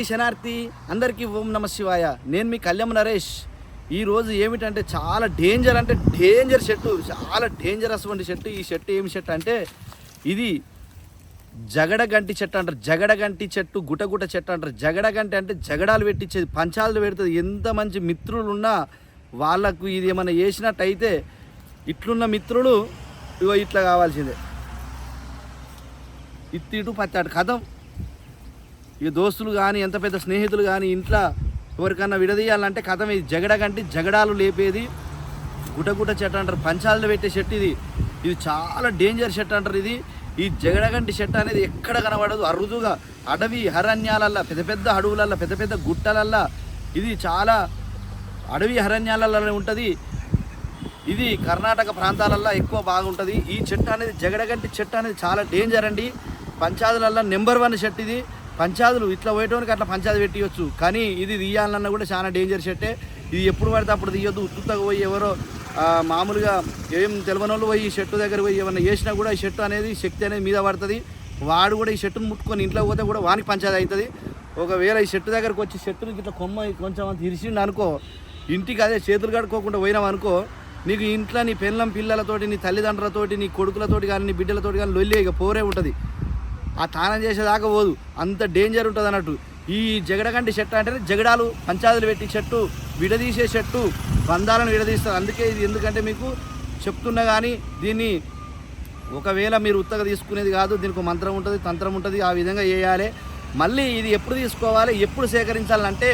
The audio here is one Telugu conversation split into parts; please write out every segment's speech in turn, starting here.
శనార్థి అందరికీ ఓం నమ శివాయ. నేను మీ కళ్యాణ నరేష్. ఈరోజు ఏమిటంటే చాలా డేంజర్ అంటే డేంజర్ చెట్టు, చాలా డేంజరస్ వంటి చెట్టు. ఈ చెట్టు ఏమి చెట్టు అంటే ఇది జగడగంటి చెట్టు అంటారు. జగడగంటి చెట్టు, గుటగుట చెట్టు అంటారు. జగడగంటి అంటే జగడాలు పెట్టించేది, పంచాలు పెడుతుంది. ఎంత మంచి మిత్రులు ఉన్నా వాళ్ళకు ఇది ఏమైనా చేసినట్టయితే ఇట్లున్న మిత్రులు ఇగో ఇట్లా కావాల్సిందే. ఇటు పత్తాడు కథం. ఇక దోస్తులు కానీ ఎంత పెద్ద స్నేహితులు కానీ ఇంట్లో ఎవరికన్నా విడదీయాలంటే కథం. ఇది జగడగంటి జగడాలు లేపేది గుటగుట చెట్టు అంటారు. పంచాలను పెట్టే చెట్టు ఇది. ఇది చాలా డేంజర్ చెట్టు అంటారు. ఈ జగడగంటి చెట్టు అనేది ఎక్కడ కనబడదు. అరుదుగా అడవి అరణ్యాలల్లో, పెద్ద పెద్ద అడవులల్లో, పెద్ద పెద్ద గుట్టలల్లో, ఇది చాలా అడవి అరణ్యాలలో ఉంటుంది. ఇది కర్ణాటక ప్రాంతాలల్లో ఎక్కువ బాగుంటుంది. ఈ చెట్టు అనేది జగడగంటి చెట్టు అనేది చాలా డేంజర్ అండి. పంచాదులల్లో నెంబర్ 1 చెట్టు ఇది. పంచాదులు ఇట్లా పోయేటోనికి అట్లా పంచాది పెట్టియొచ్చు, కానీ ఇది తీయాలన్నా కూడా చాలా డేంజర్ చెట్టే. ఇది ఎప్పుడు పడితే అప్పుడు తీయొద్దు. ఉత్తుగా పోయి ఎవరో మామూలుగా ఏం తెలియనోళ్ళు పోయి ఈ చెట్టు దగ్గర పోయి ఏమన్నా చేసినా కూడా ఈ చెట్టు అనేది శక్తి అనేది మీద పడుతుంది. వాడు కూడా ఈ చెట్టును ముట్టుకొని ఇంట్లో పోతే కూడా వానికి పంచాది అవుతుంది. ఒకవేళ ఈ చెట్టు దగ్గరకు వచ్చి చెట్టుకి ఇట్లా కొమ్మ కొంచెం అంత ఇరిసిండు అనుకో, ఇంటికి అదే చేతులు కడుక్కోకుండా పోయినాం అనుకో, నీకు ఇంట్లో నీ పెళ్ళం పిల్లలతోటి, నీ తల్లిదండ్రులతోటి, నీ కొడుకులతోటి కానీ, నీ బిడ్డలతోటి కానీ లొల్లి ఇక పోరే ఉంటుంది. ఆ తానం చేసేదాకా పోదు, అంత డేంజర్ ఉంటుంది అన్నట్టు. ఈ జగడగంటి చెట్టు అంటే జగడాలు పంచాదులు పెట్టి చెట్టు, విడదీసే చెట్టు, బంధాలను విడదీస్తారు. అందుకే ఇది ఎందుకంటే మీకు చెప్తున్నా కానీ దీన్ని ఒకవేళ మీరు ఉత్తగా తీసుకునేది కాదు. దీనికి ఒక మంత్రం ఉంటుంది, తంత్రం ఉంటుంది. ఆ విధంగా చేయాలి. మళ్ళీ ఇది ఎప్పుడు తీసుకోవాలి, ఎప్పుడు సేకరించాలంటే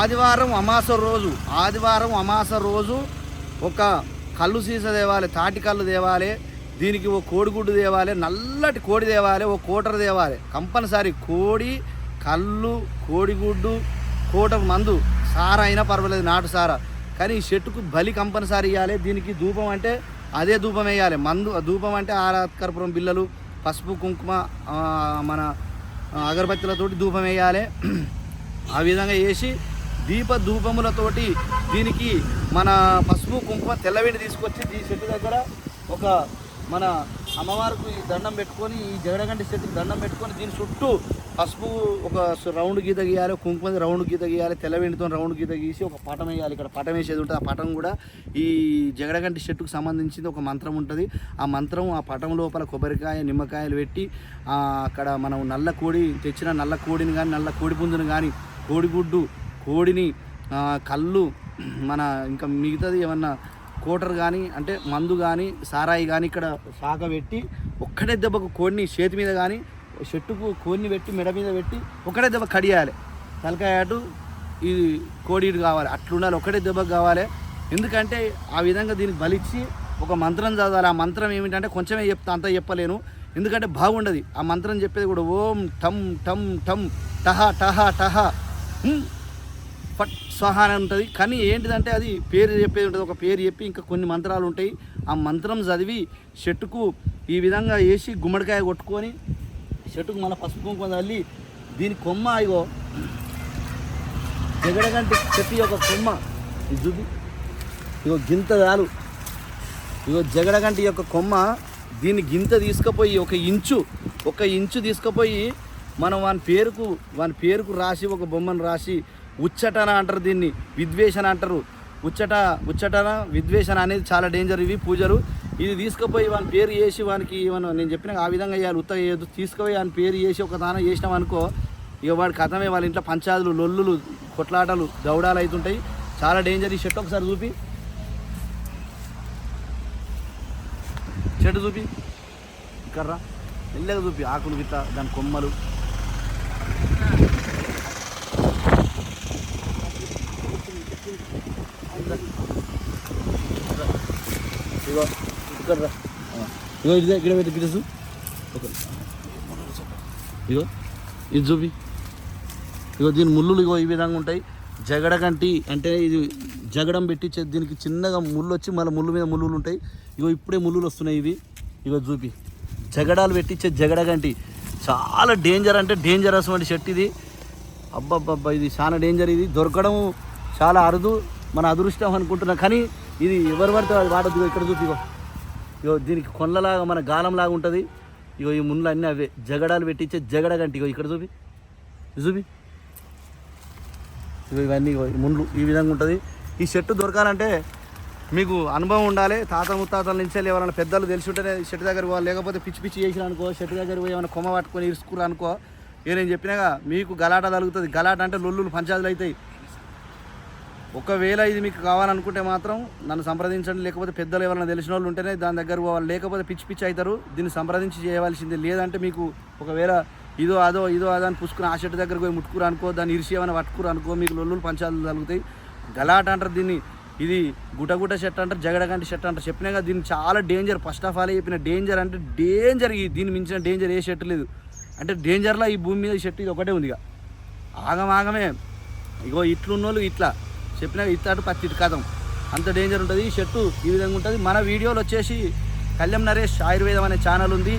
ఆదివారం అమాస రోజు ఒక కళ్ళు సీస తేవాలి, తాటి కళ్ళు తేవాలి. దీనికి ఓ కోడిగుడ్డు తేవాలి, నల్లటి కోడి తేవాలి, ఓ కోటర్ తేవాలి కంపల్సరీ. కోడి కళ్ళు, కోడిగుడ్డు, కోటర్ మందు, సారా అయినా పర్వాలేదు, నాటు సారా. కానీ ఈ చెట్టుకు బలి కంపల్సరీ ఇవ్వాలి. దీనికి ధూపం అంటే అదే ధూపం వేయాలి. మందు ధూపం అంటే ఆరాత్కర్పురం బిల్లలు, పసుపు కుంకుమ, మన అగరబత్తులతోటి ధూపం వేయాలి. ఆ విధంగా వేసి ధూపములతోటి దీనికి మన పసుపు కుంకుమ తెల్లవేడి తీసుకొచ్చి ఈ చెట్టు దగ్గర ఒక మన అమ్మవారికి దండం పెట్టుకొని, ఈ జగడగంటి చెట్టుకి దండం పెట్టుకొని దీని చుట్టూ పసుపు ఒక రౌండ్ గీత గీయాలి, కుంకుమ రౌండ్ గీత గీయాలి, తెల్లవేడితో రౌండ్ గీత గీసి ఒక పటం వేయాలి. ఇక్కడ పటం వేసేది ఉంటుంది. ఆ పటం కూడా ఈ జగడగంటి చెట్టుకు సంబంధించింది ఒక మంత్రం ఉంటుంది. ఆ మంత్రం ఆ పటం లోపల కొబ్బరికాయ, నిమ్మకాయలు పెట్టి అక్కడ మనం నల్ల కోడి తెచ్చిన నల్ల కోడిని కానీ, నల్ల కోడి పుంజుని కానీ, కోడిగుడ్డు, కోడిని, కళ్ళు, మన ఇంకా మిగతాది ఏమన్నా కోటర్ కానీ అంటే మందు కానీ, సారాయి కానీ ఇక్కడ శాఖ పెట్టి ఒక్కటే దెబ్బకు కోడిని చేతి మీద కానీ చెట్టుకు కోడిని పెట్టి మెడ మీద పెట్టి ఒకటే దెబ్బ కడియాలి. తలకాయ అటు ఇది కోడి ఇటు కావాలి, అట్లుండాలి. ఒకటే దెబ్బకు కావాలి. ఎందుకంటే ఆ విధంగా దీనికి బలిచ్చి ఒక మంత్రం చదవాలి. ఆ మంత్రం ఏమిటంటే కొంచెమే చెప్తా, అంతా చెప్పలేను ఎందుకంటే బాగుండదు. ఆ మంత్రం చెప్పేది కూడా ఓం టమ్ టమ్ టమ్ టహ టహ టహ ఫట్ స్వహ అని ఉంటుంది. కానీ ఏంటిదంటే అది పేరు చెప్పేది ఉంటుంది. ఒక పేరు చెప్పి ఇంకా కొన్ని మంత్రాలు ఉంటాయి. ఆ మంత్రం చదివి చెట్టుకు ఈ విధంగా వేసి గుమ్మడికాయ కొట్టుకొని చెట్టుకు మళ్ళీ పసుపు కుంకుమ తల్లి దీని కొమ్మ ఇగో జగడగంటి చెట్టు యొక్క కొమ్మ ఇది చూపి ఇగో గింత చాలు. ఇగో జగడగంటి యొక్క కొమ్మ దీన్ని గింత తీసుకుపోయి ఒక ఇంచు తీసుకుపోయి మనం వాని పేరుకు రాసి ఒక బొమ్మను రాసి ఉచ్చటన అంటారు, దీన్ని విద్వేషణ అంటారు. ఉచ్చటన విద్వేషణ అనేది చాలా డేంజర్. ఇవి పూజలు ఇది తీసుకుపోయి వాని పేరు చేసి వానికి ఏమన్నా నేను చెప్పిన ఆ విధంగా చేయాలి. ఉత్తగా చేయొద్దు. తీసుకుపోయి వాని పేరు చేసి ఒక దాన చేసినాం అనుకో, ఇక వాడి కథమే. వాళ్ళ ఇంట్లో పంచాదులు, లొల్లులు, కొట్లాటలు, దౌడాలు అవుతుంటాయి. చాలా డేంజర్. ఈ చెట్టు ఒకసారి చూపి, చెట్టు చూపి, ఇక్కడ్రా మెల్లగా చూపి, ఆకులు గిట్ట, దాని కొమ్మలు. ఇగో ఇక్కడ ఇగో ఇది ఇక్కడ పెట్టి గిడసు ఇగో ఇది చూపి. ఇగో దీని ముళ్ళులు ఇగో ఈ విధంగా ఉంటాయి. జగడగంటి అంటే ఇది జగడం పెట్టి దీనికి చిన్నగా ముళ్ళు వచ్చి మళ్ళీ ముళ్ళు మీద ముళ్ళులు ఉంటాయి. ఇగో ఇప్పుడే ముళ్ళులు వస్తున్నాయి ఇవి. ఇగో చూపి జగడాలు పెట్టించే జగడగంటి చాలా డేంజర్ అంటే డేంజరస్ వంటి చెట్టు ఇది. అబ్బబ్బబ్బా ఇది చాలా డేంజర్. ఇది దొరకడం చాలా అరుదు, మన అదృష్టం అనుకుంటున్నా. కానీ ఇది ఎవరు పడితే వాడద్దు. ఇక్కడ చూపి ఇగో దీనికి కొండలాగా మన గాలంలాగా ఉంటుంది. ఇగో ఈ ముళ్ళు అన్నీ అవే జగడాలు పెట్టించే జగడగంటి. ఇగో ఇక్కడ చూపి ఇవన్నీ ముండ్లు ఈ విధంగా ఉంటుంది. ఈ చెట్టు దొరకాలంటే మీకు అనుభవం ఉండాలి. తాత ముత్తాతల నుంచి ఎవరైనా పెద్దలు తెలిసి ఉంటేనే చెట్టు దగ్గర పోవాలి. లేకపోతే పిచ్చి పిచ్చి చేసిన అనుకో, చెట్టు దగ్గర పోయి ఏమైనా కొమ్మ పట్టుకొని ఇరుసుకురు అనుకో, నేను చెప్పినాగా మీకు గలాట తగులుతుంది. గలాట అంటే లొల్లులు పంచాయతీలు అవుతాయి. ఒకవేళ ఇది మీకు కావాలనుకుంటే మాత్రం నన్ను సంప్రదించండి. లేకపోతే పెద్దలు ఎవరైనా తెలిసిన వాళ్ళు ఉంటేనే దాని దగ్గర పోవాలి. లేకపోతే పిచ్చి పిచ్చి అవుతారు. దీన్ని సంప్రదించి చేయవలసిందే. లేదంటే మీకు ఒకవేళ ఇదో అదో అని పుసుకుని ఆ చెట్టు దగ్గర పోయి ముట్టుకురు అనుకో, దాన్ని ఇరిసి ఏమైనా పట్టుకురు అనుకో, మీకు లొల్లులు పంచాయతీలు తగులుతాయి. గలాట అంటారు దీన్ని. ఇది గుటగుట చెట్టు అంటారు, జగడగంటి చెట్టు అంటారు. చెప్పినాగా దీన్ని చాలా డేంజర్. ఫస్ట్ ఆఫ్ ఆల్ చెప్పిన డేంజర్ అంటే డేంజర్. దీన్ని మించిన డేంజర్ ఏ చెట్టు లేదు. అంటే డేంజర్లో ఈ భూమి మీద ఈ చెట్టు ఇది ఒకటే ఉంది. ఇక ఆగమే ఇగో ఇట్లున్నోళ్ళు ఇట్లా చెప్పినాక ఇట్లా అటు పత్తి కథం అంత డేంజర్ ఉంటుంది. ఈ చెట్టు ఈ విధంగా ఉంటుంది. మన వీడియోలు వచ్చేసి కళ్యాణ్ నరేష్ ఆయుర్వేదం అనే ఛానల్ ఉంది.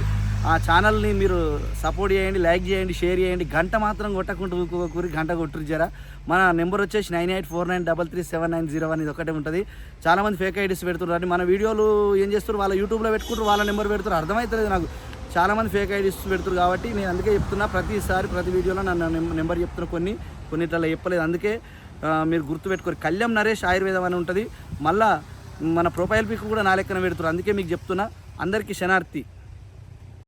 ఆ ఛానల్ని మీరు సపోర్ట్ చేయండి, లైక్ చేయండి, షేర్ చేయండి. గంట మాత్రం కొట్టకుంటూ కూరి గంట కొట్టురు జరా. మన నెంబర్ వచ్చేసి 9849337990 ఇది ఒకటే ఉంటుంది. చాలామంది ఫేక్ ఐడీస్ పెడుతున్నారు. మన వీడియోలు ఏం చేస్తారు, వాళ్ళ యూట్యూబ్లో పెట్టుకుంటారు, వాళ్ళ నెంబర్ పెడుతున్నారు. అర్థమవుతుంది నాకు. చాలామంది ఫేక్ ఐడీస్ పెడుతున్నారు కాబట్టి నేను అందుకే చెప్తున్నా. ప్రతిసారి ప్రతి వీడియోలో నన్ను నెంబర్ చెప్తున్నా, కొన్నిట్లలో చెప్పలేదు. అందుకే మీరు గుర్తుపెట్టుకోరు. కళ్యాణ్ నరేష్ ఆయుర్వేదం అని ఉంటుంది. మళ్ళీ మన ప్రొఫైల్ పిక్ కూడా నా లెక్కన పెడుతున్నారు. అందుకే మీకు చెప్తున్నా. అందరికీ శనార్థి.